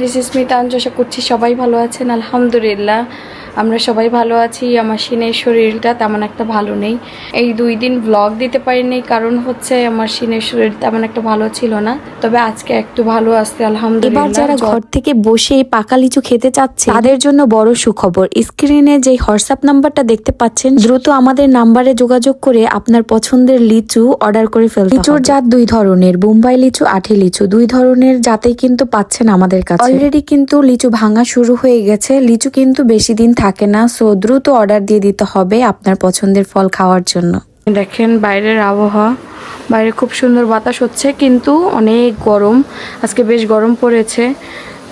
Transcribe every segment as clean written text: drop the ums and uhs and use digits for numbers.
This is me Tanju. আশা করছি সবাই ভালো আছেন। আলহামদুলিল্লাহ আমরা সবাই ভালো আছি। আমার সিনের শরীরটা তেমন একটা ভালো নেই। এই 2 দিন ব্লগ দিতে পারিনি, কারণ হচ্ছে আমার সিনের শরীর তেমন একটা ভালো ছিল না। তবে আজকে একটু ভালো আছে আলহামদুলিল্লাহ। এবার যারা ঘর থেকে বসে পাকা লিচু খেতে চাচ্ছে তাদের জন্য বড় সুখবর। স্ক্রিনে যে হোয়াটসঅ্যাপ নাম্বারটা দেখতে পাচ্ছেন, দ্রুত আমাদের নাম্বারে যোগাযোগ করে আপনার পছন্দের লিচু অর্ডার করে ফেলতে হবে। লিচুর জাত 2 ধরনের, বোম্বাই লিচু, আঠি লিচু, 2 ধরনের জাতেই কিন্তু পাচ্ছেন আমাদের কাছে। অলরেডি কিন্তু লিচু ভাঙা শুরু হয়ে গেছে। লিচু কিন্তু বেশি দিন থাকে না, সো দ্রুত অর্ডার দিয়ে দিতে হবে আপনার পছন্দের ফল খাওয়ার জন্য। দেখেন বাইরের আবহাওয়া, বাইরে খুব সুন্দর বাতাস হচ্ছে, কিন্তু অনেক গরম। আজকে বেশ গরম পড়েছে।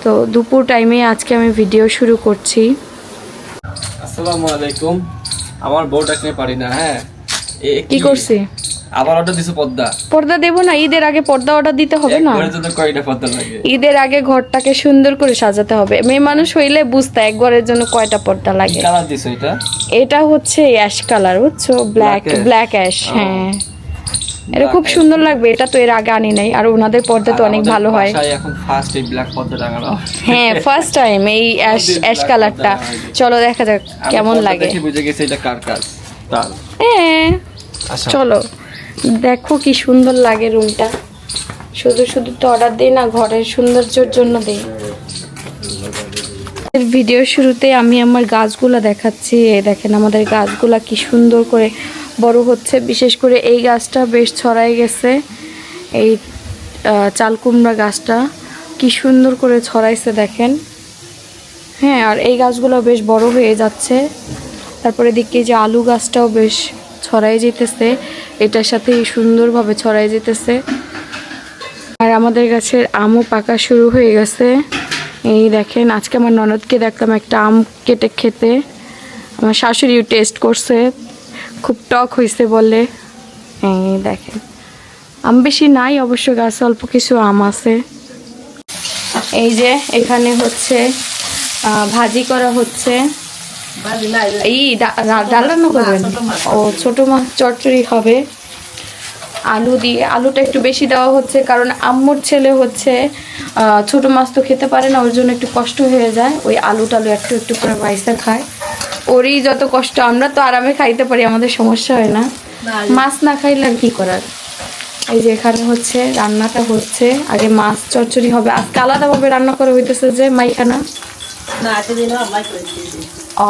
তো দুপুর টাইমে আজকে আমি ভিডিও শুরু করছি। আসসালামু আলাইকুম। আমার বউটা নিয়ে পারি না। হ্যাঁ, কি করছি? আবার অর্ডার দিছো পর্দা দেবো না? ঈদের আগে পর্দা অর্ডার দিতে হবে না? কয়টা পর্দা লাগে? ঈদের আগে ঘরটাকে সুন্দর করে সাজাতে হবে। মেয়ে মানুষ হইলে বুঝতে এক ঘরের জন্য কয়টা পর্দা লাগে। কালার দিছো এটা? এটা হচ্ছে অ্যাশ কালার, বুঝছো? Black ash. হ্যাঁ, এটা খুব সুন্দর লাগবে। এটা তো এর আগে আনি নাই। আর ওনাদের পর্দা তো অনেক ভালো হয়। এখন ফার্স্ট এই ব্ল্যাক পর্দা লাগানো। হ্যাঁ, ফার্স্ট টাইম এই অ্যাশ কালারটা। চলো দেখা যাক কেমন লাগে। দেখি বুঝে গেছে এটা কার কাজ। তার হ্যাঁ, চলো দেখো কি সুন্দর লাগে রুমটা। শুধু শুধু তো অর্ডার দিই না, ঘরের সৌন্দর্যের জন্য দিই। ভিডিও শুরুতে আমি আমার গাছগুলা দেখাচ্ছি। এই দেখেন আমাদের গাছগুলা কি সুন্দর করে বড় হচ্ছে। বিশেষ করে এই গাছটা বেশ ছড়াই গেছে। এই চাল কুমড়া গাছটা কি সুন্দর করে ছড়াইছে দেখেন। হ্যাঁ, আর এই গাছগুলো বেশ বড় হয়ে যাচ্ছে। তারপরে দিকে যে আলু গাছটাও বেশ ছড়াই যেতেছে, এটার সাথে সুন্দরভাবে ছড়াই যেতেছে। আর আমাদের গাছের আমও পাকা শুরু হয়ে গেছে। এই দেখেন, আজকে আমার ননদকে দেখলাম একটা আম কেটে খেতে। আমার শাশুড়িও টেস্ট করছে, খুব টক হয়েছে বলে। এই দেখেন, আম বেশি নাই অবশ্য, গাছে অল্প কিছু আম আছে। এই যে এখানে হচ্ছে ভাজি করা হচ্ছে। এই ডাল রান্না করবেন? ও, ছোট মাছ চচ্চড়ি হবে আলু দিয়ে। আলুটা একটু বেশি দেওয়া হচ্ছে, কারণ আম্মুর ছেলে হচ্ছে ছোট মাছ তো খেতে পারে না, ওর জন্য একটু কষ্ট হয়ে যায়। ওই আলু টালু একটু একটু করে ভাইসা খায়। ওরই যত কষ্ট, আমরা তো আরামে খাইতে পারি, আমাদের সমস্যা হয় না। মাছ না খাইলে আর কি করার। এই যে এখানে হচ্ছে রান্নাটা হচ্ছে। আগে মাছ চচ্চড়ি হবে। আজকে আলাদাভাবে রান্না করা হইতেছে যে মাইখানা। ও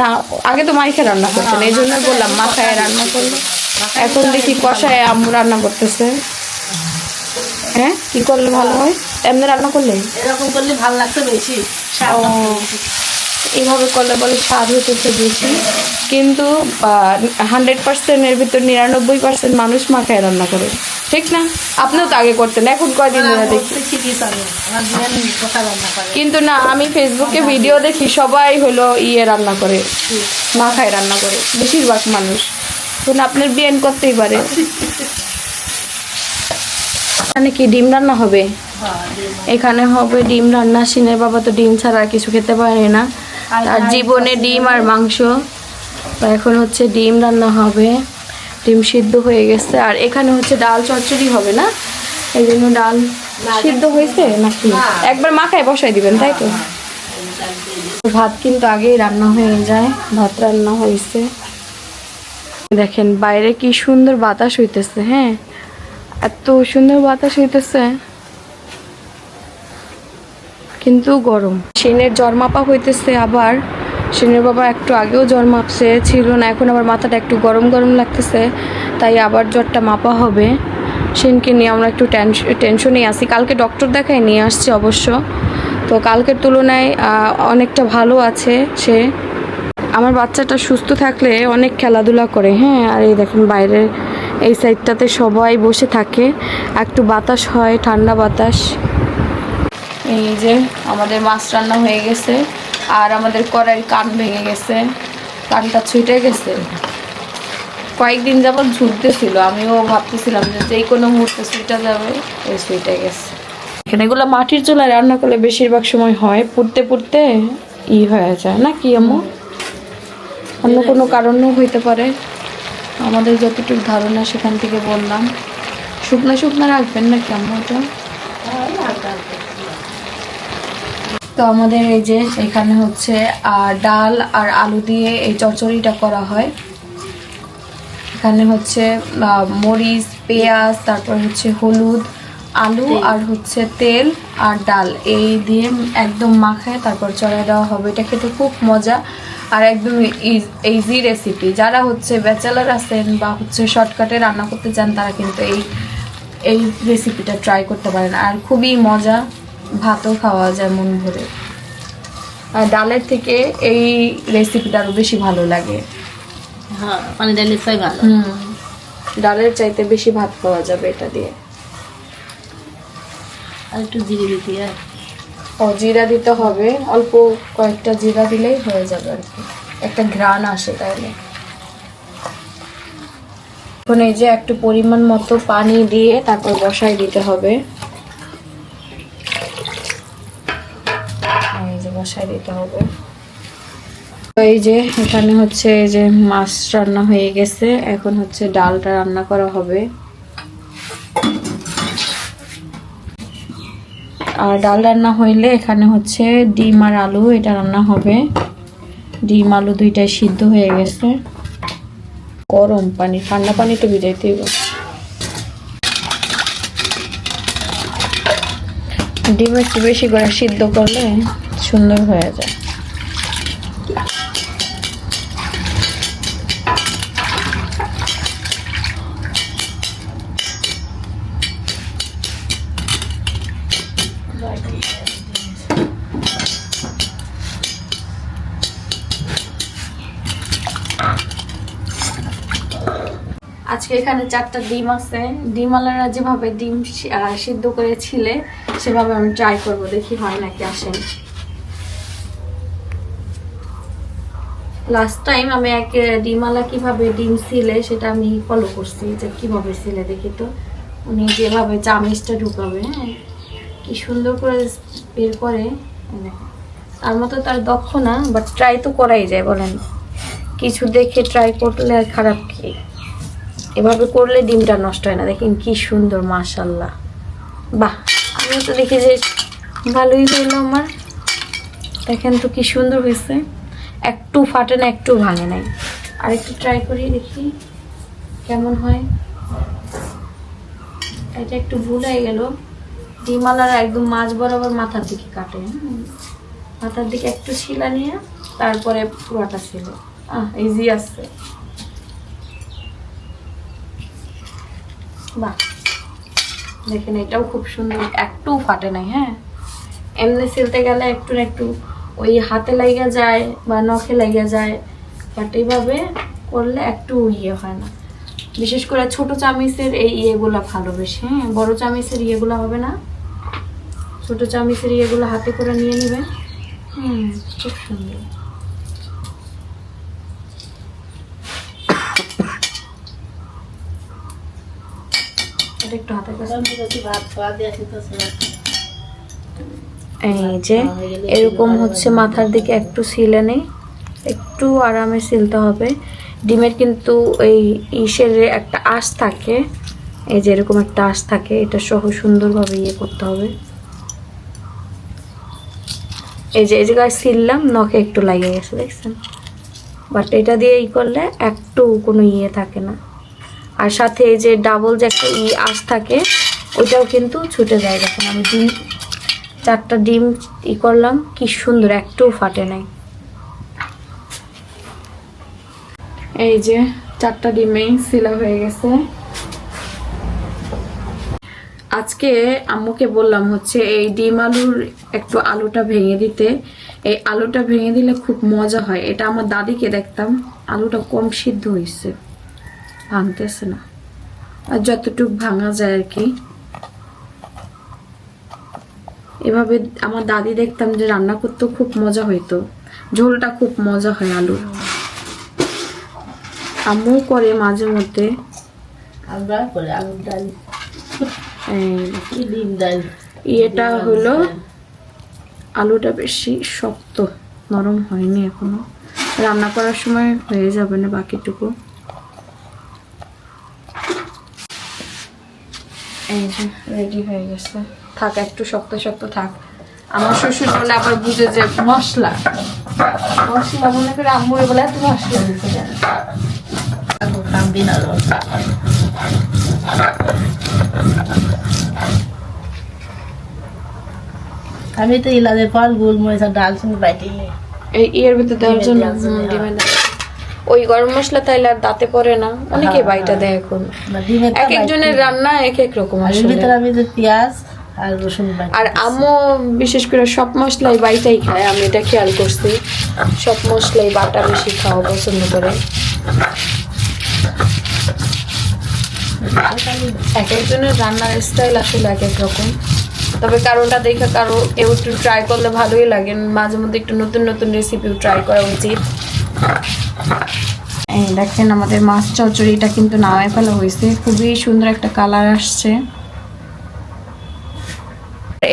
না, আগে তো মাইখা রান্না করতেন, এই জন্য বললাম মাখায় রান্না করলো। এখন দেখি কষায় আম্মু রান্না করতেছে। হ্যাঁ, কি করলে ভালো হয়? এমনি রান্না করলে এরকম করলে ভালো লাগছে বেশি। এইভাবে করলে বলে স্বাদ হতেছে বেশি, কিন্তু 100% এর ভিতর 99% মানুষ মাখায় রান্না করে, ঠিক না? আপনিও তো আগে করতেন, এখন কয়দিন ধরে দেখি। কিন্তু না, আমি ফেসবুকে ভিডিও দেখি সবাই হলো রান্না করে, মাখায় রান্না করে বেশিরভাগ মানুষ। তখন আপনার বিয়েন করতেই পারে। এখানে কি ডিম রান্না হবে? এখানে হবে ডিম রান্না। সিনের বাবা তো ডিম ছাড়া আর কিছু খেতে পারে না, তার জীবনে ডিম আর মাংস। এখন হচ্ছে ডিম রান্না হবে, ডিম সিদ্ধ হয়ে গেছে। আর এখানে হচ্ছে ডাল চচ্চড়ি হবে না, এই জন্য ডাল সিদ্ধ হয়েছে নাকি একবার মাখায় বসাই দিবেন, তাই তো? ভাত কিন্তু আগেই রান্না হয়ে যায়, ভাত রান্না হয়েছে। দেখেন বাইরে কি সুন্দর বাতাস হইতেছে। হ্যাঁ, এত সুন্দর বাতাস হইতেছে, কিন্তু গরম। সিনের জ্বর মাপা হইতেছে আবার। সিনের বাবা একটু আগেও জ্বর মাপছে, ছিল না, এখন আবার মাথাটা একটু গরম গরম লাগতেছে, তাই আবার জ্বরটা মাপা হবে। সিনকে নিয়ে আমরা একটু টেনশনেই আছি। কালকে ডক্টর দেখায় নিয়ে আসছি অবশ্য, তো কালকের তুলনায় অনেকটা ভালো আছে সে। আমার বাচ্চাটা সুস্থ থাকলে অনেক খেলাধুলা করে। হ্যাঁ, আর এই দেখেন বাইরের এই সাইডটাতে সবাই বসে থাকে, একটু বাতাস হয়, ঠান্ডা বাতাস। এই যে আমাদের মাছ রান্না হয়ে গেছে, আর আমাদের কড়াইয়ের কান ভেঙে গেছে, কানটা ছুটে গেছে। কয়েকদিন যাবত ঝুঁকতেছিল, আমিও ভাবতেছিলাম যে যেই কোনো মুহূর্তে সুইটা যাবে, ওই সুইটে গেছে। এখানে এগুলো মাটির চুলায় রান্না করলে বেশিরভাগ সময় হয় পুড়তে পুড়তে হয়ে যায় না কি আম্মু? অন্য কোনো কারণও হইতে পারে, আমাদের যতটুকু ধারণা সেখান থেকে বললাম। শুকনো শুকনো রাখবেন নাকি আম্মু এটা? তো আমাদের এই যে এখানে হচ্ছে ডাল আর আলু দিয়ে এই চচ্চড়িটা করা হয়। এখানে হচ্ছে মরিচ, পেঁয়াজ, তারপর হচ্ছে হলুদ, আলু আর হচ্ছে তেল আর ডাল এই দিয়ে একদম মাখায় তারপর চড়াই দেওয়া হবে। এটা খেতে খুব মজা আর একদম ইজি রেসিপি। যারা হচ্ছে ব্যাচেলার আছেন বা হচ্ছে শর্টকাটে রান্না করতে চান তারা কিন্তু এই রেসিপিটা ট্রাই করতে পারেন। আর খুবই মজা, ভাতও খাওয়া যায় মন ভরে। আর ডালের থেকে এই রেসিপিটা আরও বেশি ভালো লাগে। হ্যাঁ, পানি ডালের চাই ভালো। ডালের চাইতে বেশি ভাত খাওয়া যাবে এটা দিয়ে। আর একটু জিরে দিতে হয়। জিরা দিতে হবে, অল্প কয়েকটা জিরা দিলেই হয়ে যাবে আর কি, একটা ঘ্রাণ আসে তাহলে। এখন এই যে একটু পরিমাণ মতো পানি দিয়ে তারপর বসাই দিতে হবে। এই যে বসাই দিতে হবে। এই যে এখানে হচ্ছে এই যে মাছ রান্না হয়ে গেছে, এখন হচ্ছে ডালটা রান্না করা হবে। আর ডাল রান্না হইলে এখানে হচ্ছে ডিম আর আলু এটা রান্না হবে। ডিম আলু দুইটাই সিদ্ধ হয়ে গেছে। গরম পানি, ঠান্ডা পানি তো ভিজাইতে হবে। ডিম একটু বেশি করে সিদ্ধ করলে সুন্দর হয়ে যায়। আজকে এখানে 4টা ডিম আছে। ডিমওয়ালারা যেভাবে ডিম সিদ্ধ করে ছিলে সেভাবে আমি ট্রাই করব, দেখি হয় নাকি আসেন। লাস্ট টাইম আমি এক ডিমওয়ালা কিভাবে ডিম ছিলে সেটা আমি ফলো করছি, যে কিভাবে ছিলে দেখি তো। উনি যেভাবে চামিচটা ঢুকাবে, হ্যাঁ কি সুন্দর করে বের করে। তার মতো তার দক্ষ না, বাট ট্রাই তো করাই যায় বলেন। কিছু দেখে ট্রাই করলে আর খারাপ কি? এভাবে করলে ডিমটা নষ্ট হয় না। দেখেন কি সুন্দর, মাশাল্লাহ। বাহ, আমিও তো দেখি যে ভালোই হইলো আমার। দেখেন তো কি সুন্দর হয়েছে, একটু ফাটে না, একটু ভাঙে নাই। আর একটু ট্রাই করি দেখি কেমন হয়। এটা একটু ভুল হয়ে গেল। ডিমালারা একদম মাছ বরাবর মাথার দিকে কাটে, মাথার দিকে একটু শিলা নিয়ে তারপরে পুরোটা ছিল। ইজি আছে। বাহ, দেখেন এটাও খুব সুন্দর, একটু ফাটে নাই। হ্যাঁ, এমনি সিলতে গেলে একটু না একটু ওই হাতে লাগা যায় বা নখে লাগা যায়, বাট এইভাবে করলে একটু হয় না। বিশেষ করে ছোট চামিচের এই ইয়েগুলা ভালো বেশি। হ্যাঁ, বড় চামিচের ইয়েগুলা হবে না, ছোট চামিচের ইয়েগুলো হাতে করে নিয়ে নেবেন। খুব সুন্দর। এটা একটু হাতে করে এই যে এরকম হচ্ছে মাথার দিকে একটু সিলে নেই, একটু আরামে সিলতে হবে। ডিমের কিন্তু এই ইসের একটা আঁশ থাকে, এই যে এরকম একটা আঁশ থাকে, এটা সহ সুন্দরভাবে করতে হবে। এই যে এই জায়গায় সিললাম, নখে একটু লাগিয়ে গেছে দেখছেন, বাট এটা দিয়ে করলে একটু কোনো থাকে না। আর সাথে এই যে ডাবল যে একটা আঁশ থাকে ওইটাও কিন্তু ছুটে যায়। দেখুন আমি 4টা ডিম করলাম, কি সুন্দর, একটু ফাটে নাই। এই যে 4টা ডিমেই সিলা হয়ে গেছে। আজকে আম্মুকে বললাম হচ্ছে এই ডিম আলুর একটু আলুটা ভেঙে দিতে। এই আলুটা ভেঙে দিলে খুব মজা হয়। এটা আমার দাদিকে দেখতাম, আলুটা কম সিদ্ধ হয়েছে, ভাঙতেছে না। আর যতটুকু ভাঙা যায় আর কি, এভাবে আমার দাদি দেখতাম যে রান্না করতে খুব মজা হইতো, ঝোলটা খুব মজা হয় আলুর। আম্মু করে মাঝে মধ্যে। আমরা করে আলুর ডাল, এই কি ডিম ডাল। এটা হলো আলুটা বেশি শক্ত, নরম হয়নি এখনো, রান্না করার সময় হয়ে যাবে না বাকিটুকু। এই যে রেডি হয়ে গেছে, থাক একটু শক্ত শক্ত থাক। আমার শ্বশুর বলে আবার বুঝে যে মশলা মশলা মনে করে আম্মু বলে এত মশলা দিতে জানে। আলু কামবি না রস। আমি তো ইলাদে ফল গোলমরিচ আর ডাল শুনে বাইটি নেই। এই এর ভিতরে দেওয়ার জন্য দেওয়ার জন্য, ডিমে দেয়। ওই গরম মশলা তাইলে আর দাঁতে পড়ে না, অনেকে বাইটা দেয় এখন। না, ডিমের তো এক একজনের রান্না এক এক রকম আর এর আসলে। ভিতরে আমি যে পেঁয়াজ আর রসুন বাটি আর আম্মু বিশেষ করে সব মশলাই বাইটাই খায়, আমি এটা খেয়াল করছি, সব মশলাই বাটা বেশি খাওয়া পছন্দ করে। এক একজনের রান্নার স্টাইল আসলে এক এক রকম, তবে কারোটা দেখে কারো কেউ একটু ট্রাই করলে ভালোই লাগে, মাঝে মধ্যে একটু নতুন নতুন রেসিপিও ট্রাই করা উচিত। এই দেখেন আমাদের মাছ চচ্চড়িটা কিন্তু নামায় ফেলা হয়েছে, খুবই সুন্দর একটা কালার আসছে।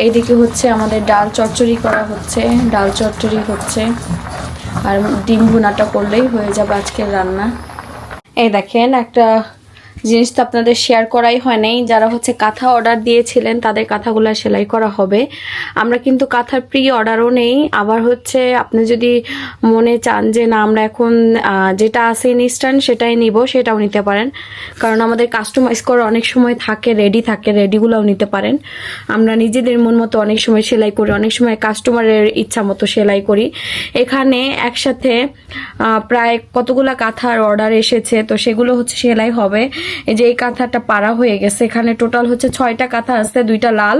এইদিকে হচ্ছে আমাদের ডাল চচ্চড়ি করা হচ্ছে, ডাল চচ্চড়ি হচ্ছে, আর ডিম ভুনাটা করলেই হয়ে যাবে আজকের রান্না। এই দেখেন একটা জিনিস তো আপনাদের শেয়ার করাই হয় নাই, যারা হচ্ছে কাঁথা অর্ডার দিয়েছিলেন তাদের কাঁথাগুলো সেলাই করা হবে। আমরা কিন্তু কাঁথার প্রি অর্ডারও নেই, আবার হচ্ছে আপনি যদি মনে চান যে না আমরা এখন যেটা আছে ইনস্ট্যান্ট সেটাই নিব, সেটাও নিতে পারেন, কারণ আমাদের কাস্টমাইজ করা অনেক সময় থাকে, রেডি থাকে, রেডিগুলোও নিতে পারেন। আমরা নিজেদের মন মতো অনেক সময় সেলাই করি, অনেক সময় কাস্টমারের ইচ্ছা মতো সেলাই করি। এখানে একসাথে প্রায় কতগুলা কাঁথার অর্ডার এসেছে, তো সেগুলো হচ্ছে সেলাই হবে। এই যে এই কাঁথাটা পাড়া হয়ে গেছে, এখানে টোটাল হচ্ছে 6টা কাঁথা আছে, 2টা লাল,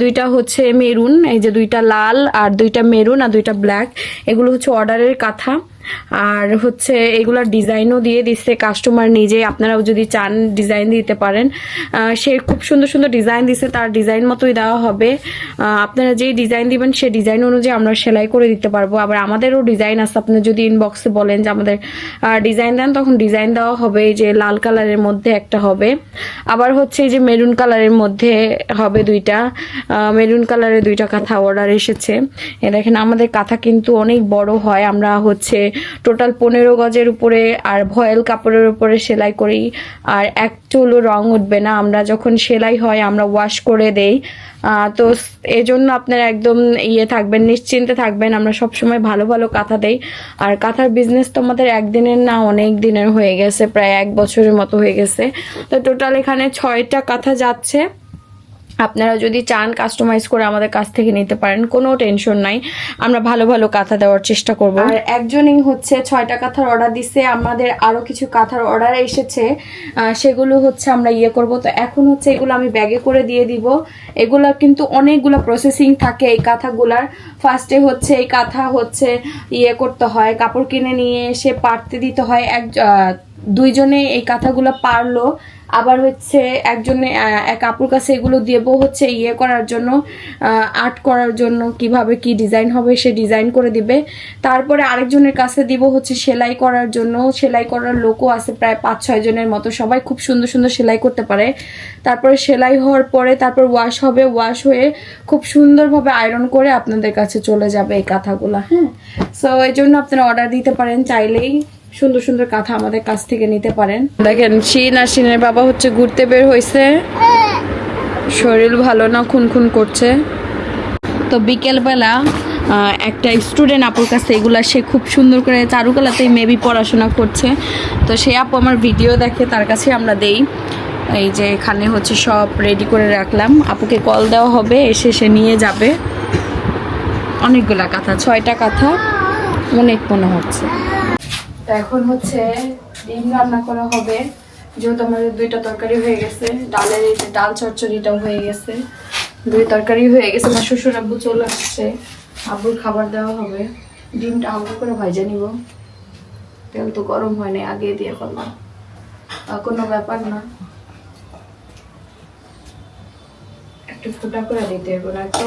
2টা হচ্ছে মেরুন, এই যে 2টা লাল আর 2টা মেরুন আর 2টা ব্ল্যাক, এগুলো হচ্ছে অর্ডারের কাঁথা। আর হচ্ছে এগুলার ডিজাইনও দিয়ে দিচ্ছে কাস্টমার নিজে, আপনারাও যদি চান ডিজাইন দিতে পারেন। সে খুব সুন্দর সুন্দর ডিজাইন দিচ্ছে, তার ডিজাইন মতোই দেওয়া হবে। আপনারা যেই ডিজাইন দিবেন সেই ডিজাইন অনুযায়ী আমরা সেলাই করে দিতে পারবো। আবার আমাদেরও ডিজাইন আছে, আপনি যদি ইনবক্সে বলেন যে আমাদের ডিজাইন দেন, তখন ডিজাইন দেওয়া হবে। এই যে লাল কালারের মধ্যে একটা হবে, আবার হচ্ছে এই যে মেরুন কালারের মধ্যে হবে 2টা, মেরুন কালারের 2টা কাঁথা অর্ডার এসেছে। এ দেখেন আমাদের কাঁথা কিন্তু অনেক বড় হয়, আমরা হচ্ছে টোটাল 15 গজের উপরে আর ভয়েল কাপড়ের উপরে সেলাই করি, আর এক চুলও রং উঠবে না। আমরা যখন সেলাই হয় আমরা ওয়াশ করে দেই, তো এজন্য আপনারা একদম থাকবেন, নিশ্চিন্তে থাকবেন, আমরা সবসময় ভালো ভালো কাঁথা দেই। আর কাঁথার বিজনেস তো আমাদের একদিনের না, অনেক দিনের হয়ে গেছে, প্রায় 1 বছরের মতো হয়ে গেছে। তো টোটাল এখানে 6টা কাঁথা যাচ্ছে। আপনারা যদি চান কাস্টমাইজ করে আমাদের কাছ থেকে নিতে পারেন, কোনো টেনশন নাই, আমরা ভালো ভালো কাঁথা দেওয়ার চেষ্টা করব। আর একজনই হচ্ছে 6টা কাঁথার অর্ডার দিছে, আমাদের আরো কিছু কাঁথার অর্ডার এসেছে, সেগুলো হচ্ছে আমরা করব। তো এখন হচ্ছে এগুলো আমি ব্যাগে করে দিয়ে দিব। এগুলা কিন্তু অনেকগুলো প্রসেসিং থাকে এই কাঁথাগুলার। ফার্স্টে হচ্ছে এই কাঁথা হচ্ছে করতে হয়, কাপড় কিনে নিয়ে এসে পাড়তে দিতে হয়, দুইজনে এই কাঁথাগুলো পারলো, আবার হচ্ছে একজনে এক আপুর কাছে এগুলো দেবো হচ্ছে করার জন্য, আর্ট করার জন্য, কিভাবে কি ডিজাইন হবে সে ডিজাইন করে দিবে। তারপরে আরেকজনের কাছে দিব হচ্ছে সেলাই করার জন্য, সেলাই করার লোকও আছে প্রায় 5-6 জনের মতো, সবাই খুব সুন্দর সুন্দর সেলাই করতে পারে। তারপরে সেলাই হওয়ার পরে তারপর ওয়াশ হবে, ওয়াশ হয়ে খুব সুন্দরভাবে আয়রন করে আপনাদের কাছে চলে যাবে এই কাঁথাগুলো। হ্যাঁ, সো এই জন্য আপনারা অর্ডার দিতে পারেন, চাইলেই সুন্দর সুন্দর কাঁথা আমাদের কাছ থেকে নিতে পারেন। দেখেন শিন আর শিনের বাবা হচ্ছে ঘুরতে বের হয়েছে, শরীর ভালো না, খুন করছে। তো বিকেলবেলা একটা স্টুডেন্ট আপুর কাছে এগুলা সে খুব সুন্দর করে চারুকলাতেই মেবি পড়াশোনা করছে, তো সে আপু আমার ভিডিও দেখে, তার কাছে আমরা দেই। এই যে এখানে হচ্ছে সব রেডি করে রাখলাম, আপুকে কল দেওয়া হবে, এসে সে নিয়ে যাবে। অনেকগুলা কাঁথা, 6টা কাঁথা, অনেক মনে হচ্ছে। এখন হচ্ছে ডিম রান্না করা হবে, যেহেতু আমাদের 2টা তরকারি হয়ে গেছে, ডালের এই যে ডাল চচ্চড়িটাও হয়ে গেছে, 2 তরকারি হয়ে গেছে। আমার শ্বশুর আব্বু চলে আসছে, আব্বুর খাবার দেওয়া হবে। ডিমটা হালকা করে ভাজা নিব, তেল তো গরম হয় নাই, আগে দিয়ে করলাম, কোনো ব্যাপার না, একটু ফুটা করে দিতে হবে না তো।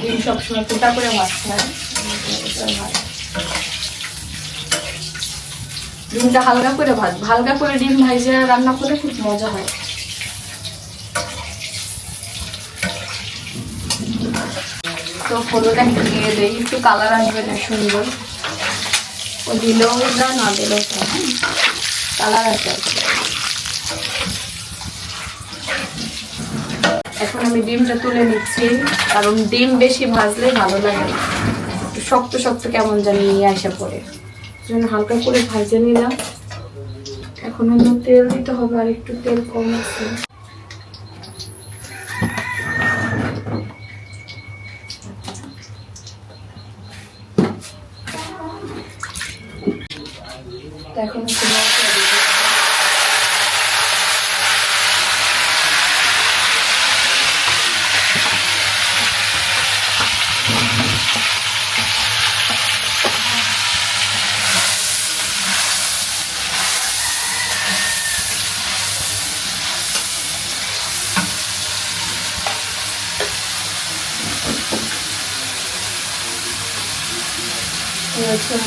ডিম সবসময় ফুটা করে ভাজতে হয়। ডিমটা হালকা করে ভাজবো, হালকা করে ডিম ভাজে রান্না করলে খুব মজা হয়। তো হলুদ একটু দিয়ে দেই, একটু কালার আসবে না সুন্দর। ও দিলেও না, না দিলেও কালার আসবে। এখন আমি ডিমটা তুলে নিচ্ছি, কারণ ডিম বেশি ভাজলে ভালো লাগে না, শক্ত শক্ত কেমন জানি নিয়ে আসা পড়ে, জন্য হালকা করে ভাজে নিলাম। এখন অন্য তেল দিতে হবে, আর একটু তেল কম আছে। এখন একটু মশলা দিয়ে দিতে হবে।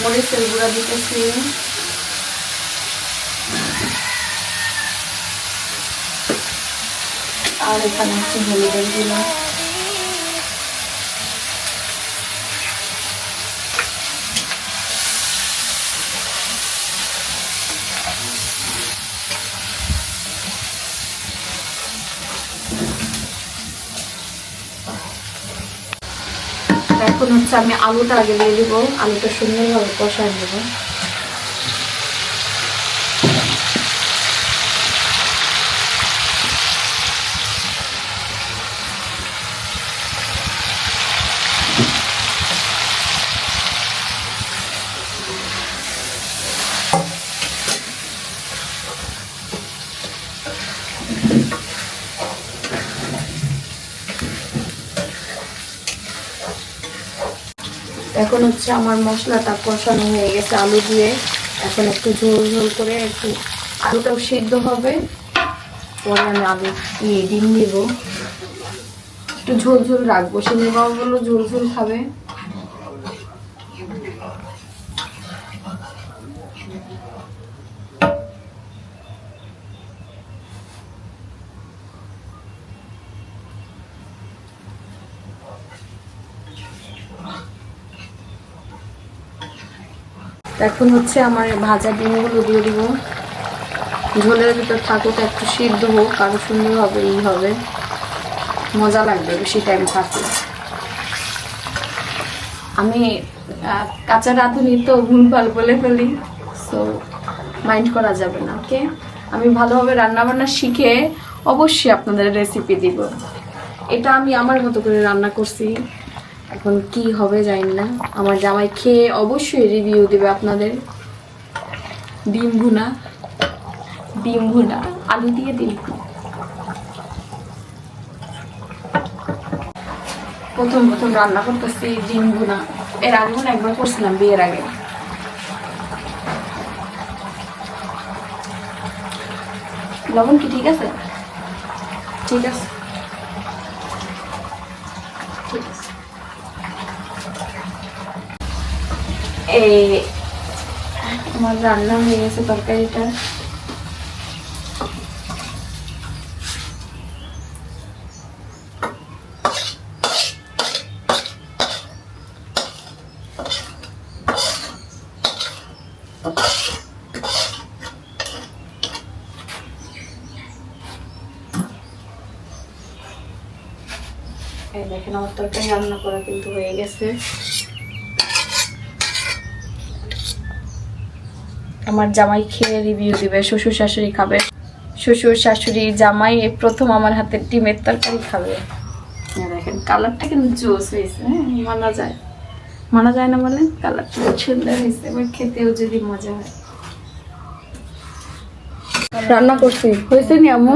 মরিচের গুঁড়া দিতেছি, আর এখানে হচ্ছে হলুদের গুঁড়া। এখন হচ্ছে আমি আলুটা আগে দিয়ে দিব, আলুটা সুন্দরভাবে কষায় নেব। এখন হচ্ছে আমার মশলাটা কষানো হয়ে গেছে আলু দিয়ে। এখন একটু ঝোল ঝোল করে, একটু আলুটাও সিদ্ধ হবে, পরে আমি আলু ডিম দিব। একটু ঝোল ঝোল রাখবো, সিনি বাবুগুলো ঝোল ঝোল খাবে। এখন হচ্ছে আমার ভাজা ডিমগুলো দিয়ে দিব। ঝোলের ভিতর থাকুক, একটু সিদ্ধ হোক, আরো সুন্দর হবে, হবে মজা লাগবে বেশি টাইম থাকলে। আমি কাঁচা রাঁধুনি তো ভুলভাল বলে ফেলি, সো মাইন্ড করা যাবে না। ওকে, আমি ভালোভাবে রান্নাবান্না শিখে অবশ্যই আপনাদের রেসিপি দিব। এটা আমি আমার মতো করে রান্না করছি, এখন কি হবে জানি না। আমার জামাই খেয়ে অবশ্যই রিভিউ দেবে আপনাদের। ডিম ভুনা, আলু দিয়ে ডিম ভুনা। প্রথম রান্না করতেছি ডিম ভুনা। এর আগে একবার করছিলাম বিয়ের আগে। লবণ কি ঠিক আছে? ঠিক আছে, ঠিক আছে। এই আমার রান্না হয়ে গেছে তরকারিটা। এই দেখেন আমার তরকারি রান্না করা কিন্তু হয়ে গেছে। আমার জামাই খেয়ে রিভিউ দিবে, শ্বশুর শাশুড়ি খাবে। শ্বশুর শাশুড়ি জামাই এই প্রথম আমার হাতের ডিমের তরকারি খাবে। দেখেন কালারটা কিন্তু জোস হয়েছে, হ্যাঁ মানা যায় না বলেন, কালারটা সুন্দর হয়েছে। এবার খেতেও যদি মজা হয়। রান্না করছি, হয়েছে নি আম্মু?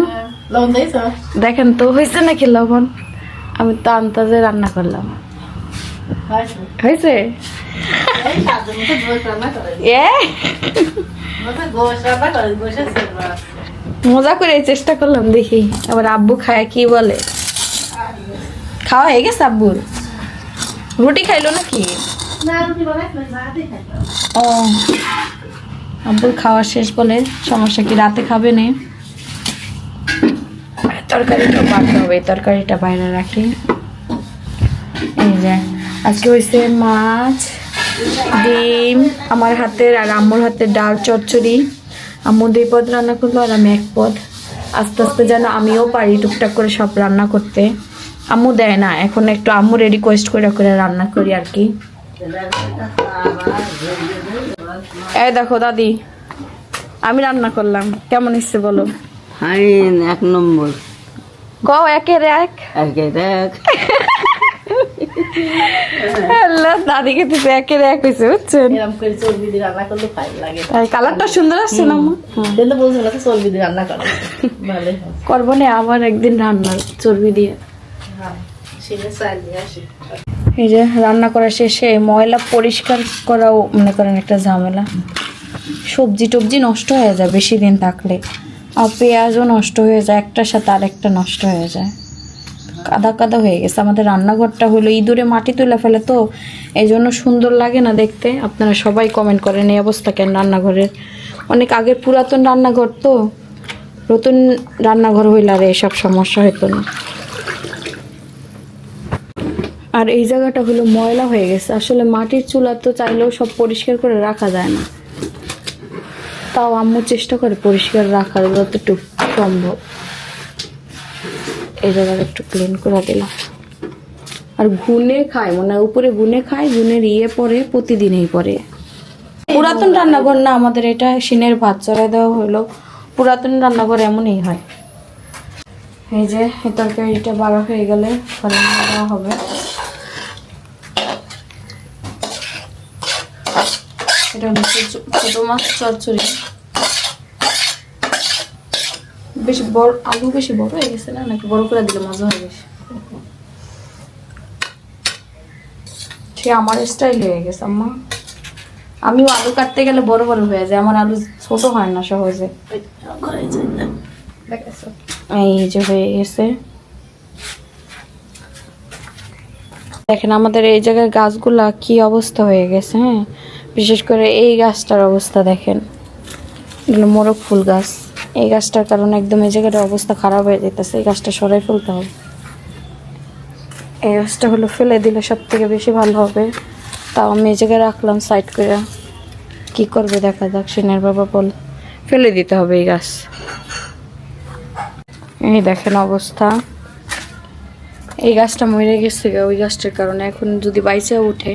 লবণ দিয়েছো? দেখেন তো হয়েছে নাকি লবণ? আমি তো আন্দাজে রান্না করলাম। হয়েছে? এই সাথে মতো গোশ রান্না করে। গোশ রান্না করে, গোশের সেবা। মজা করে চেষ্টা করলাম, দেখি আবার আব্বু খায় কি বলে। খাওয়া হয়ে গেছে আব্বুর? রুটি খাইলো নাকি? না রুটি বানাইছিলাম, ভাতই খাইলাম। ও আব্বুর খাওয়া শেষ বলে, সমস্যা কি রাতে খাবে না? তরকারিটা বাড়তে হবে, তরকারিটা বাইরে রাখি। এই যে আজকে হয়েছে মাছ, ডিম আমার হাতের আর আম্মুর হাতের ডাল চচ্চড়ি। আম্মু 2 পদ রান্না করলো আর আমি 1 পদ। আস্তে আস্তে যেন আমিও পারি টুকটাক করে সব রান্না করতে। আম্মু দেয় না, এখন একটু আম্মুর রিকোয়েস্ট করে করে রান্না করি আর কি। এই দেখো দাদি, আমি রান্না করলাম, কেমন হচ্ছে বলো? আমি 1 নম্বর। কও একের এক। আল্লাহ, দাদিকে তো একের এক হয়েছে বুঝছেন। এরকম করে চর্বি দিয়ে রান্না করলে ভালো লাগে। তাই কালারটা সুন্দর আসছে না আম্মু? কিন্তু বলছো না চর্বি দিয়ে রান্না করে ভালো হয়। করবো না আবার একদিন রান্না চর্বি দিয়ে। হ্যাঁ সেটা চাল দিয়ে আসি। এই যে রান্না করা শেষে ময়লা পরিষ্কার করাও মনে করেন একটা ঝামেলা। সবজি টবজি নষ্ট হয়ে যায় বেশি দিন থাকলে, আর পেঁয়াজও নষ্ট হয়ে যায়, একটার সাথে আরেকটা নষ্ট হয়ে যায়। কাদা কাদা হয়ে গেছে আমাদের রান্নাঘরটা, হলো ইঁদুরে মাটি তুলে ফেলে তো এই জন্য সুন্দর লাগে না দেখতে। আপনারা সবাই কমেন্ট করেন এই অবস্থা কেন রান্নাঘরের। অনেক আগের পুরাতন রান্নাঘর তো, নতুন রান্নাঘর হইলে আর এসব সমস্যা হতো না। আর এই জায়গাটা হলো ময়লা হয়ে গেছে। আসলে মাটির চুলা তো চাইলেও সব পরিষ্কার করে রাখা যায় না, তাও আম্মু চেষ্টা করে পরিষ্কার রাখার যতটুকু সম্ভব। এই জায়গাটা একটু ক্লিন করে দিলাম। আর গুনে খায়, মানে উপরে গুনে খায়, গুনের পরে প্রতিদিনই পরে। পুরাতন রান্নাঘর না আমাদের এটা, সিনের ভাত চড়াই দেওয়া হলো। পুরাতন রান্নাঘর এমনই হয়। এই যে এই তরকারিটা বাড়া হয়ে গেলে ফলে দেওয়া হবে। এটা হচ্ছে ছোট মাছ চচ্চড়ি। বেশি বড় আলু, বেশি বড় হয়ে গেছে না, নাকি বড় করে দিলে মজা হবে বেশি? সে আমার স্টাইল হয়ে গেছে আম্মা। আমিও আলু কাটতে গেলে বড় বড় হয়ে যায়, আমার আলু ছোট হয় না সহজে। এই যে হয়ে গেছে। দেখেন আমাদের এই জায়গায় গাছগুলা কি অবস্থা হয়ে গেছে। হ্যাঁ, বিশেষ করে এই গাছটার অবস্থা দেখেন, এগুলো মোরগ ফুল গাছ। এই গাছটার কারণে একদম এই জায়গাটার অবস্থা খারাপ হয়ে যেতেছে। এই গাছটা সরাই ফেলতে হবে। এই গাছটা হলো ফেলে দিলে সব থেকে বেশি ভালো হবে, তাও আমি এই জায়গায় রাখলাম সাইড করে। কি করবে দেখা যাক, সিনের বাবা বল ফেলে দিতে হবে এই গাছ। এই দেখেন অবস্থা, এই গাছটা মরে গেছে ওই গাছটার কারণে। এখন যদি বাইচে উঠে,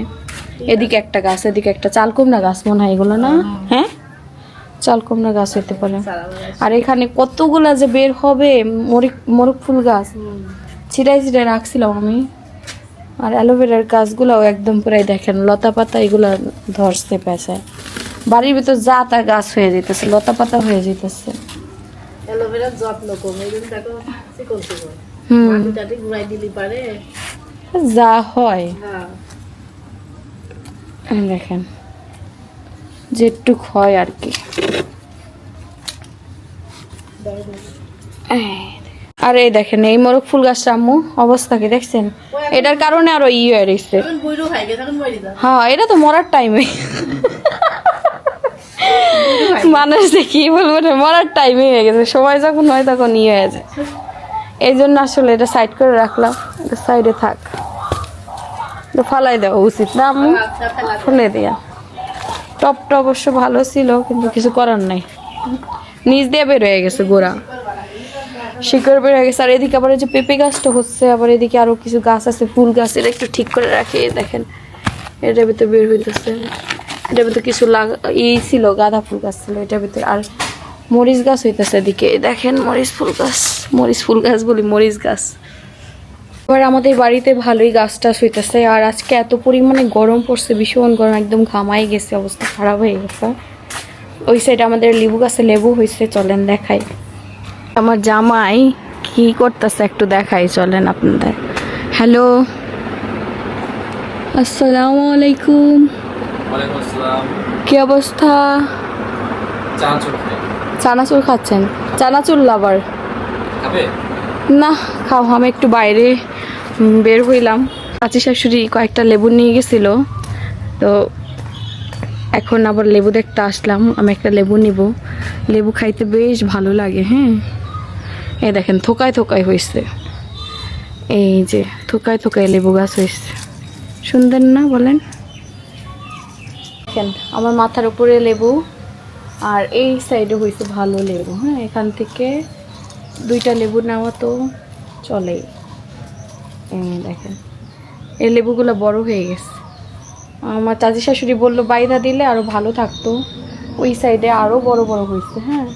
এদিকে একটা গাছ, এদিকে একটা চালকুমড়া গাছ মনে হয় এগুলো না? হ্যাঁ, চালকুমড়া গাছ হতে পারে। আর এখানে কতগুলা যে বের হবে মোরগ ফুল গাছ, ছিটাই ছিটাই রাখছিলাম আমি। আর অ্যালোভেরার গাছগুলাও একদম পুরাই দেখেন লতা পাতা এগুলা ধরছে পেঁচায়। বাড়ির ভিতর যা তা গাছ হয়ে যেতেছে, লতা পাতা হয়ে যেতেছে। অ্যালোভেরার যত্ন কম, এই জন্য দেখো চিকন চিকন হুম, মাটিটাটি ঘুরাই দিলি পারে। যা হয় হ্যাঁ দেখেন যেটুক হয় আর কি। আর এই দেখেন এই মোরগ ফুল গাছটা আম্মু অবস্থা কি দেখছেন? এটার কারণে আরো হয়ে রয়েছে। এখন বইরও খাই গেছে, এখন মরে যা। হ্যাঁ, এটা তো মরার টাইমে মানুষ কি বলবো না, মরার টাইমে হয়ে গেছে। সময় যখন হয় তখন হয়ে যায়। এই জন্য আসলে এটা সাইড করে রাখলাম, এটা সাইডে থাক। এটা ফালাই দেওয়া উচিত না আম্মু, ফেলে দেয়া। টপটা অবশ্য ভালো ছিল, কিন্তু কিছু করার নাই, নিচ দিয়ে বের হয়ে গেছে গোড়া, শিকড় বের হয়ে গেছে। আর এদিকে আবার এই যে পেঁপে গাছটা হচ্ছে, আবার এদিকে আরো কিছু গাছ আছে ফুল গাছ, এটা একটু ঠিক করে রাখি। দেখেন এটার ভিতরে বের হইতেছে, এটার ভিতরে কিছু ছিল, গাঁদা ফুল গাছ ছিল এটার ভিতরে। আর মরিচ গাছ হইতেছে এদিকে, দেখেন মরিচ ফুল গাছ, মরিচ ফুল গাছ বলি, মরিচ গাছ। এবার আমাদের বাড়িতে ভালোই গাছ টাছ হইতেছে। আর আজকে এত পরিমাণে গরম পড়ছে, ভীষণ গরম, একদম ঘামাই গেছে, অবস্থা খারাপ হয়ে গেছে। ওই সাইডে আমাদের লেবু গাছে লেবু হয়েছে, চলেন দেখাই। আমার জামাই কি করতেছে একটু দেখাই, চলেন আপনাদের। হ্যালো, আসসালামু আলাইকুম। ওয়ালাইকুম আসসালাম। কি অবস্থা? চানাচুর খাই। চানাচুর খাচ্ছেন? চানাচুর লাভার? খাবে? না খাও, আমি একটু বাইরে বের হইলাম, চাচি শাশুড়ি কয়েকটা লেবু নিয়ে গেছিল, তো এখন আবার লেবু দেখতে আসলাম। আমি একটা লেবু নিব, লেবু খাইতে বেশ ভালো লাগে। হ্যাঁ, এই দেখেন থোকায় থোকায় হয়েছে, এই যে থোকায় থোকায় লেবু গাছ হয়েছে, সুন্দর না বলেন? দেখেন আমার মাথার উপরে লেবু, আর এই সাইডে হয়েছে ভালো লেবু। হ্যাঁ, এখান থেকে 2টা লেবু নেওয়া তো চলেই। দেখেন এই লেবুগুলো বড় হয়ে গেছে। আমার চাচি শাশুড়ি বললো বাইদা দিলে আরও ভালো থাকতো, ওই সাইডে আরও বড় বড় হয়েছে। হ্যাঁ,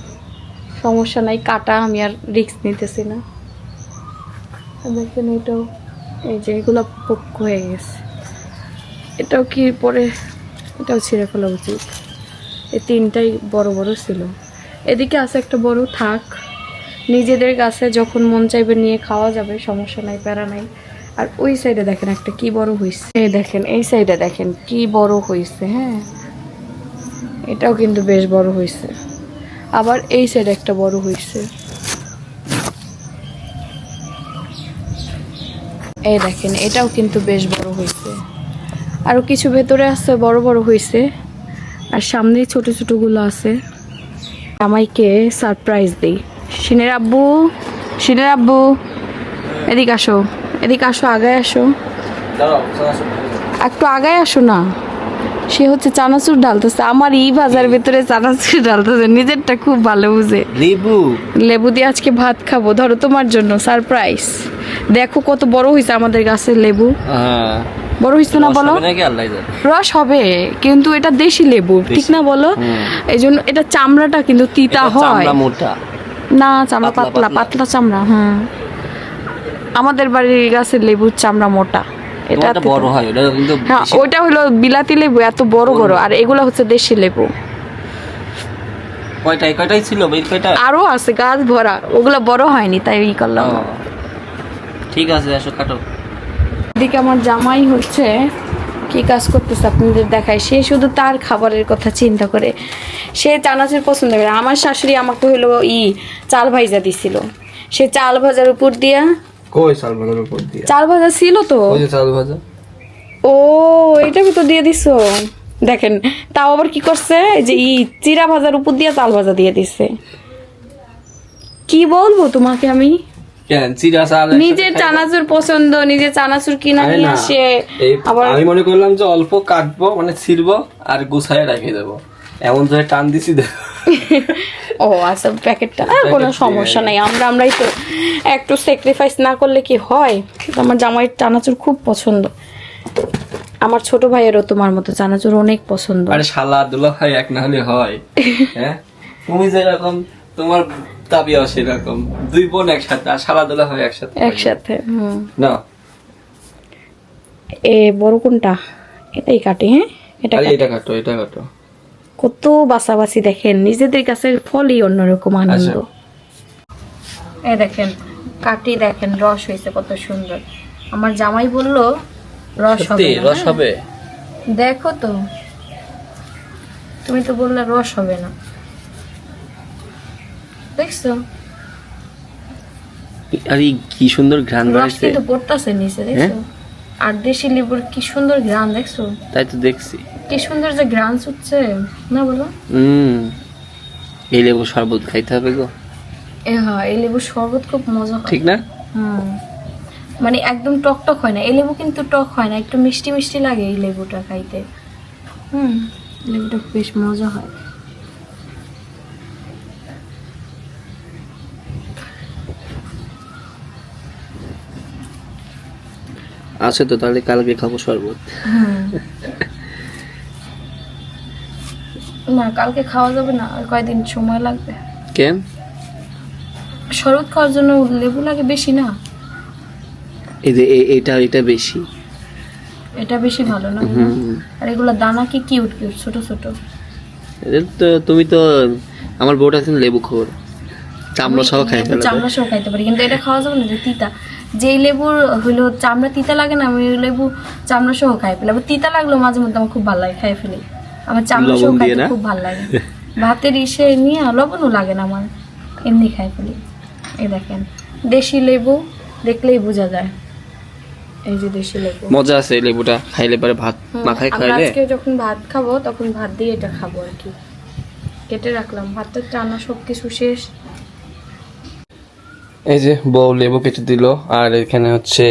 সমস্যা নাই, কাটা, আমি আর রিস্ক নিতেছি না। দেখেন এটাও, এই যে এগুলো পোক্ত হয়ে গেছে, এটাও কি পরে, এটাও ছিঁড়ে ফেলা উচিত। এই 3টাই বড় বড় ছিল। এদিকে আছে একটা বড়, থাক, নিজেদের গাছে যখন মন চাইবে নিয়ে খাওয়া যাবে, সমস্যা নাই, প্যারা নাই। আর ওই সাইডে দেখেন একটা কি বড় হয়েছে, এই দেখেন এই সাইডে দেখেন কি বড় হয়েছে। হ্যাঁ, এটাও কিন্তু বেশ বড় হয়েছে। আবার এই সাইডে একটা বড় হয়েছে, এই দেখেন এটাও কিন্তু বেশ বড় হয়েছে। আরও কিছু ভেতরে আছে বড় বড় হয়েছে, আর সামনে ছোট ছোটগুলো আছে। জামাইকে সারপ্রাইজ দিই। শিনের আব্বু, শিনের আব্বু, এদিকে আসো, এদিকে আসো, আগায় আসো, একটু আগায় আসো না। সে হচ্ছে চানাচুর ডালতেছে, আমার এই বাজার ভেতরে চানাচুর ডালতেছে, নিজেরটা খুব ভালো বুঝে। লেবু লেবু দিয়ে আজকে ভাত খাবো, ধরো তোমার জন্য সারপ্রাইজ। দেখো কত বড় হয়েছে আমাদের গাছের লেবু, বড় হয়েছে না বলো? রস হবে, কিন্তু এটা দেশি লেবু, ঠিক না বলো? এই জন্য এটা চামড়াটা কিন্তু তিতা হয় না, চামড়া পাতলা পাতলা চামড়া। হ্যাঁ, আমাদের বাড়ির গাছের লেবুর চামড়া মোটা, এটা বড় হয়। ওটা কিন্তু হ্যাঁ, ওইটা হলো বিলাতি লেবু, এত বড় বড়, আর এগুলো হচ্ছে দেশি লেবু। কয়টাই ছিল? আরো আছে গাছ ভরা, ওগুলো বড় হয়নি তাই ই করলাম। ঠিক আছে, আসো কাটো। এদিকে আমার জামাই হচ্ছে কি কাজ করতেছে আপনাদের দেখায়। সে শুধু তার খাবারের কথা চিন্তা করে, সে চানাচুর পছন্দ করে। আমার শাশুড়ি আমাকে হলো চাল ভাইজা দিছিল, সে চাল ভাজার উপর দিয়া, কই চাল ভাজার উপর দিয়া? চাল ভাজা ছিল তো, ওই যে চাল ভাজা। ও এটা তো দিয়ে দিছো। দেখেন তাও আবার কি করছে, যে চিরা ভাজার উপর দিয়া চাল ভাজা দিয়ে দিছে। কি বলবো তোমাকে আমি, নিজের চানাচুর পছন্দ, নিজে চানাচুর কিনা নিয়ে আসে। আবার আমি মনে করলাম যে অল্প কাটবো, মানে ছিড়বো আর গুছায় রেখে দেবো, এমন ধরে টান দিছি। ও আচ্ছা, প্যাকেটটা কোনো সমস্যা নাই, আমরাই তো একটু স্যাক্রিফাইস না করলে কি হয়। আমার জামাইয়ের চানাচুর খুব পছন্দ, আমার ছোট ভাইয়েরও তোমার মতো চানাচুর অনেক পছন্দ। আরে শালা দুলা ভাই এক না হলে হয়? হ্যাঁ, তুমি যেরকম তোমার দাবিও সেরকম, 2 বোন একসাথে, আর শালা দুলা ভাই একসাথে। না এ বড় কোনটা, এটাই কাটি। হ্যাঁ, এটা কাটো। কত বাসাবাসি, দেখেন নিজেদের কাছে ফলই অন্যরকম আনন্দ। এই দেখেন কাটি, দেখেন রস হয়েছে কত সুন্দর। আমার জামাই বলল রস হবে, রস হবে। দেখো তো, তুমি তো বললে রস হবে না, দেখছো? আরে কি সুন্দর ঘ্রাণ রস কিন্তু পড়তাছে নিচে, দেখছো? আর দেশি লেবুর কি সুন্দর ঘ্রাণ, দেখছো? তাই তো দেখছি, কি সুন্দর যে ঘ্রাণ ছুটছে না বলো? এই লেবু শরবত খাইতে হবে গো। হ্যাঁ, এই লেবুর শরবত খুব মজা হয়, ঠিক না? মানে একদম টক টক হয় না, এই লেবু কিন্তু টক হয় না, একটু মিষ্টি মিষ্টি লাগে এই লেবুটা খাইতে। লেবুটা বেশ মজা হয়। আছে তো, তাহলে কালকে খাবো শরবত। না, কালকে খাওয়া যাবে না, আর কয়দিন সময় লাগবে। কেন? শরবত খাওয়ার জন্য লেবু লাগে বেশি না? এটা বেশি, এটা বেশি ভালো না? আর এগুলা দানা কি কিউট কিউট ছোট ছোট। তো তুমি তো আমার বউটা কিন্তু লেবু খাওয়ার চামড়া সহ খাইতে পারে, চামড়া সহ খাইতে পারি, কিন্তু এটা খাওয়া যাবে না, যে তিতা। যেই লেবুর হইলো চামড়া তিতা লাগে না, আমি লেবু চামড়া সহ খাই ফেলি। আবার তিতা লাগলো মাঝে মধ্যে আমার খুব ভালো লাগে, খাই ফেলি। আমার চামড়া সহ খাইতে খুব ভালো লাগে। ভাতের ইসে নিয়ে লবণও লাগে না আমার, এমনি খাই ফেলি। এই দেখেন দেশি লেবু দেখলেই বোঝা যায়, এই যে দেশি লেবু। মজা আছে এই লেবুটা, খাইলে পরে ভাত মাখায় আমরা খাইলে। আজকে যখন ভাত খাবো তখন ভাত দিয়ে এটা খাবো আর কি। কেটে রাখলাম, ভাতের টানা সব কিছু শেষ। এই যে বউ লেবু কেটে দিল, আর এখানে হচ্ছে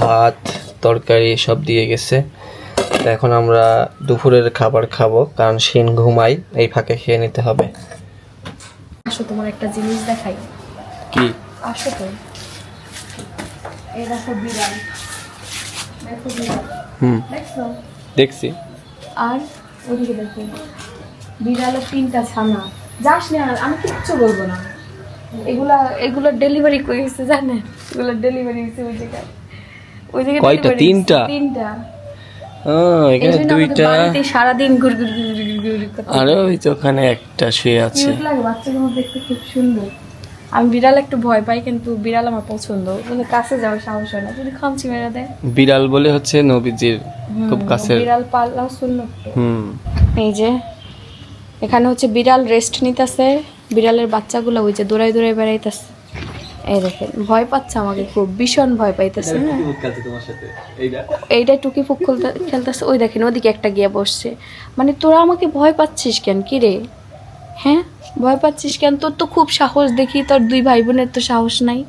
ভাত তরকারি সব দিয়ে গেছে। তো এখন আমরা দুপুরের খাবার খাবো, কারণ শিন ঘুমাই, এই ফাঁকে খেয়ে নিতে হবে। আসো তোমার একটা জিনিস দেখাই। কি? আসো তো, এই দেখো বিড়াল, দেখো বিড়াল, দেখছো? দেখছি। আর ওদিকে দেখো বিড়ালের 3টা ছানা। যাস না, আমি কিচ্ছু বলবো না। এগুলা ডেলিভারি করে গেছে, জানেন? এগুলো ডেলিভারি হয়েছে ওই জায়গায়। কয়টা? 3টা? 3টা। এখানে 2টা। বাড়িতে সারাদিন ঘুর ঘুর ঘুর ঘুর ঘুর ঘুর করতে। আর ওই যে ওখানে একটা শুয়ে আছে। কিউট লাগে, বাচ্চাগুলো দেখতে খুব সুন্দর। আমি বিড়াল একটু ভয় পাই, কিন্তু বিড়াল আমার পছন্দ, মানে কাছে যাওয়ার সাহস হয় না, যদি খামচি মেরে দেয়। বিড়াল বলে হচ্ছে নবীজির খুব কাছের। বিড়াল পাল্লা সুন্নত। হুম। এই যে এখানে হচ্ছে বিড়াল রেস্ট নিতেছে, বিড়ালের বাচ্চাগুলো ওই যে দৌড়াই দৌড়াই বেড়াইতেছে। এই দেখেন ভয় পাচ্ছে আমাকে, খুব ভীষণ ভয় পাইতেছে। তোমার সাথে এইটা এইটা টুকি ফুক খেলতেছে। ওই দেখেন ওদিকে একটা গিয়ে বসছে। মানে তোরা আমাকে ভয় পাচ্ছিস কেন? কি রে, হ্যাঁ ভয় পাচ্ছিস কেন? তোর তো খুব সাহস দেখি, তোর 2 ভাই বোনের তো সাহস নাই।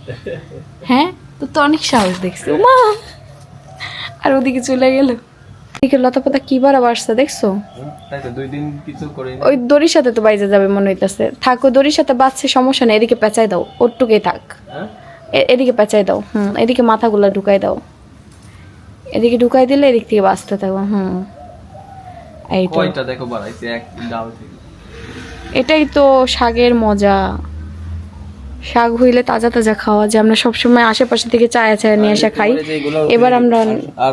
হ্যাঁ, তোর তো অনেক সাহস দেখছি মা। আর ওদিকে চলে গেল। এদিকে লতা পাতা কি বাড়া বাড়ছে দেখছো? তাই তো 2 দিন কিছু করে ওই দড়ির সাথে তো বাইজে যাবে মনে হইতেছে। থাকো দড়ির সাথে বাঁচছে, সমস্যা নেই। এদিকে পেঁচাই দাও, ওরটুকুই থাক। এদিকে পেঁচাই দাও, এদিকে মাথাগুলো ঢুকাই দাও। এদিকে ঢুকাই দিলে এদিক থেকে বাঁচতে থাকো। এই তো, কয়টা দেখো বাড়াইছে এক ডাল থেকে। এটাই তো শাকের মজা। শাক হইলে তাজা তাজা খাওয়া যায়। আমরা সবসময় আশেপাশে থেকে চায়া চায়া নিয়ে এসে খাই। এবার আমরা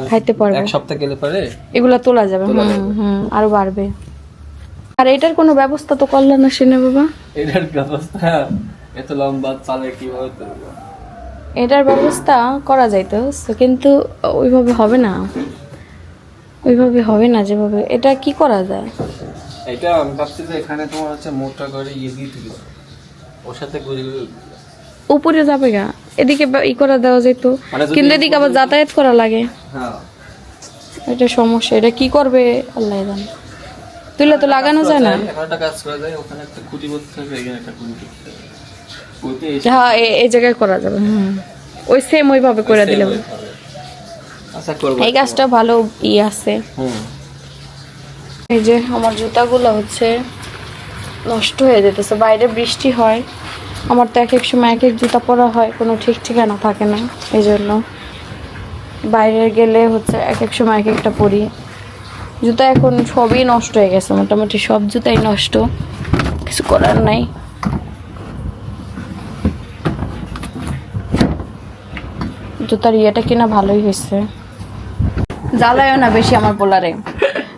খাইতে পারবো। এক সপ্তাহ গেলে পরে এগুলা তোলা যাবে। আরো বাড়বে। আর এটার কোনো ব্যবস্থা তো করলেন না সিনে বাবা? এটার ব্যবস্থা এত লম্বা চালে কিভাবে করব? এটার ব্যবস্থা করা যাইতো, কিন্তু ওইভাবে হবে না, ওইভাবে হবে না যেভাবে। এটা কি করা যায়? এটা আমি ভাবছি যে এখানে তোমার হচ্ছে মোটা করে ইয়ে দিয়ে দিল, ওর সাথে গুলি উপরে যাবে গা, এদিকে ই করা দেওয়া যেত, মানে যদি কিন্তু এদিকে আবার যাতায়াত করা লাগে। হ্যাঁ এটা সমস্যা। এটা কি করবে আল্লাহ জানে। তুলে তো লাগানো যায় না। এখন একটা কাজ করা যায়, ওখানে একটা খুঁটি করতে হবে, এখানে একটা খুঁটি করতে হবে। খুঁটি এসে হ্যাঁ, এই জায়গায় করা যাবে। ওই সেম ওইভাবে করে দিলে হবে। আচ্ছা করব। এই গাছটা ভালো ই আছে। এই যে আমার জুতাগুলো হচ্ছে নষ্ট হয়ে যেতেছে, বাইরে বৃষ্টি হয়। আমার তো এক এক সময় এক এক জুতা পরা হয়, কোনো ঠিক ঠিকানা থাকে না। এই জন্য বাইরে গেলে হচ্ছে এক এক সময় এক একটা পরি। জুতা এখন সবই নষ্ট হয়ে গেছে, মোটামুটি সব জুতাই নষ্ট, কিছু করার নাই। জুতার ইয়েটা কিনা ভালোই হয়েছে। জ্বালায়ও না বেশি আমার পোলারে।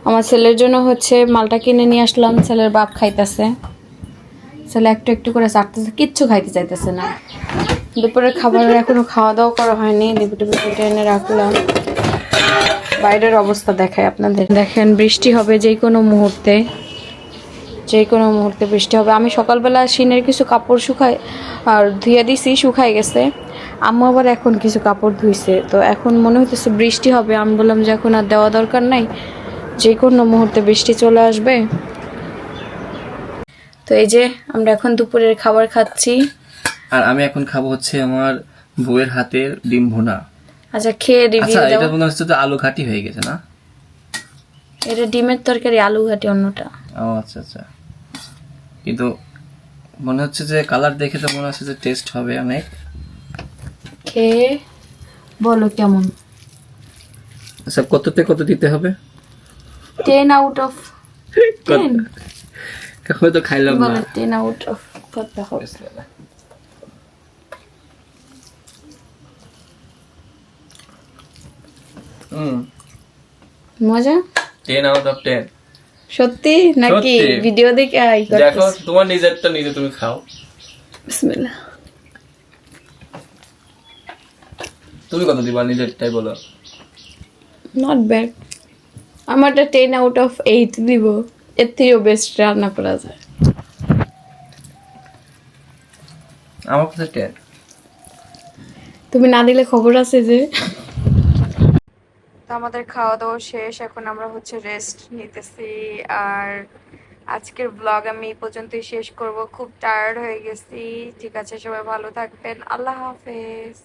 আমার ছেলের জন্য হচ্ছে মালটা কিনে নিয়ে আসলাম, ছেলের বাপ খাইতেছে। ছেলে একটু একটু করে চাটতেছে, কিচ্ছু খাইতে চাইতেছে না। দুপুরের খাবার এখনো খাওয়া দাওয়া করা হয়নি, দুপুরে কেটে এনে রাখলাম। বাইরের অবস্থা দেখায় আপনাদের, দেখেন বৃষ্টি হবে যে কোনো মুহূর্তে, যে কোনো মুহূর্তে বৃষ্টি হবে। আমি সকালবেলা শিনের কিছু কাপড় শুকাই আর ধুয়ে দিছি, শুকাই গেছে। আম্মু আবার এখন কিছু কাপড় ধুইছে, তো এখন মনে হইতেছে বৃষ্টি হবে। আমি বললাম যে এখন আর দেওয়া দরকার নাই, যে কোনো মুহূর্তে বৃষ্টি চলে আসবে। তো এই যে আমরা এখন দুপুরের খাবার খাচ্ছি। আর আমি এখন খাবো হচ্ছে আমার বউয়ের হাতের ডিম ভুনা। আচ্ছা খেয়ে রিভিউ আচ্ছা, দাও। এটা মনে হচ্ছে তো আলু ঘাটি হয়ে গেছে না? এটা ডিমের তরকারি, আলু ঘাটি অন্যটা। ও আচ্ছা আচ্ছা, কিন্তু মনে হচ্ছে যে কালার দেখে তো মনে হচ্ছে যে টেস্ট হবে অনেক। খেয়ে বলো কেমন। আচ্ছা, কততে কত দিতে হবে? 10 আউট অফ 10 হয়তো খাইলাম না। বলে 10 আউট অফ কত হবে? মজা 10 আউট অফ 10। সত্যি নাকি? সত্যি। ভিডিও দেখে আই দেখো তোমার নিজেরটা নিজে তুমি খাও। বিসমিল্লাহ। তুমি কত দিবা নিজেরটাই বলো। Not bad. আমারটা 10 আউট অফ 8 দিব। এর থেকেও বেস্ট রান্না করা যায়। আমার কাছে 10। তুমি না দিলে খবর আছে যে তো আমাদের খাওয়া দাওয়া শেষ, এখন আমরা হচ্ছে রেস্ট নিতেছি। আর আজকের ব্লগ আমি এই পর্যন্তই শেষ করব, খুব টায়ার্ড হয়ে গেছি। ঠিক আছে, সবাই ভালো থাকবেন, আল্লাহ হাফেজ।